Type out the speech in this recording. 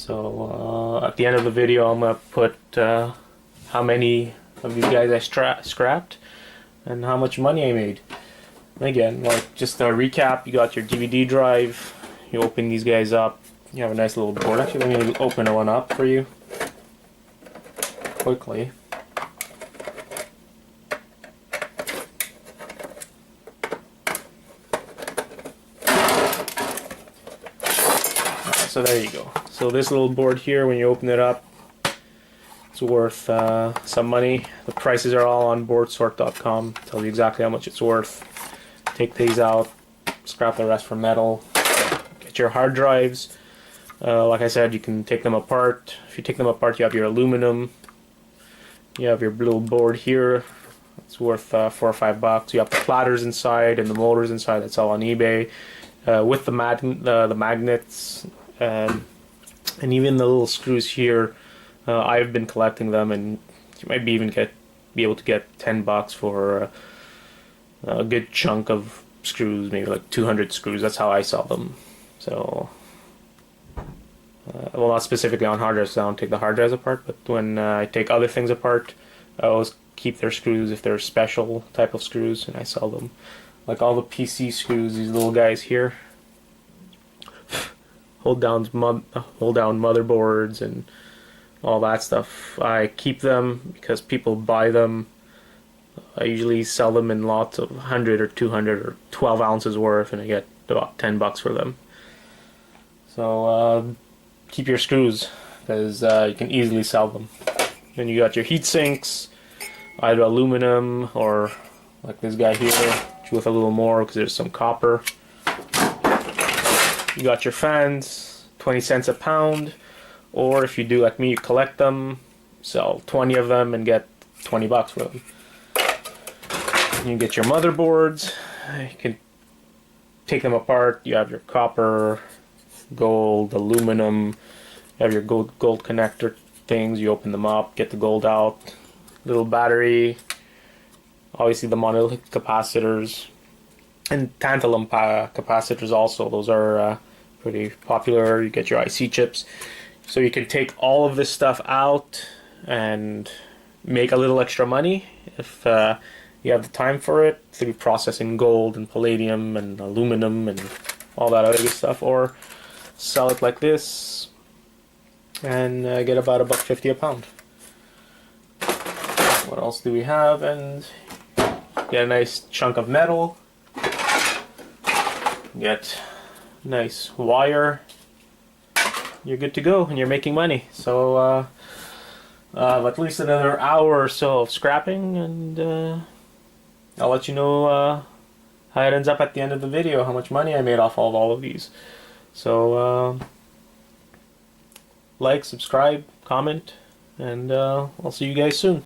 So at the end of the video, I'm gonna put how many of these guys I scrapped and how much money I made. And again, like just a recap, you got your DVD drive, you open these guys up, you have a nice little board. Actually, let me open one up for you quickly. So there you go. So this little board here, when you open it up, it's worth some money. The prices are all on boardsort.com. Tells you exactly how much it's worth. Take these out, scrap the rest for metal. Get your hard drives. Like I said, you can take them apart. If you take them apart, you have your aluminum. You have your little board here. It's worth $4 or $5. You have the platters inside and the motors inside. That's all on eBay. With the magnets. And even the little screws here, I've been collecting them, and you might be able to get $10 for a good chunk of screws, maybe like 200 screws. That's how I sell them. So, well, not specifically on hard drives. I don't take the hard drives apart, but when I take other things apart, I always keep their screws if they're special type of screws, and I sell them. Like all the PC screws, these little guys here. Hold down motherboards and all that stuff. I keep them because people buy them. I usually sell them in lots of 100 or 200 or 12 ounces worth, and I get about $10 for them. So keep your screws because you can easily sell them. Then you got your heat sinks, either aluminum or like this guy here, with a little more because there's some copper. You got your fans, 20 cents a pound, or if you do like me, you collect them, sell 20 of them and get $20 for them. You get your motherboards, you can take them apart. You have your copper, gold, aluminum, you have your gold connector things. You open them up, get the gold out, little battery, obviously the monolithic capacitors, and tantalum capacitors also. Those are pretty popular. You get your IC chips. So you can take all of this stuff out and make a little extra money if you have the time for it through processing gold and palladium and aluminum and all that other good stuff, or sell it like this and get about $1.50 a pound. What else do we have? And get a nice chunk of metal. Get nice wire. You're good to go and you're making money. So at least another hour or so of scrapping, and I'll let you know how it ends up at the end of the video, how much money I made off of all of these. So like, subscribe, comment, and I'll see you guys soon.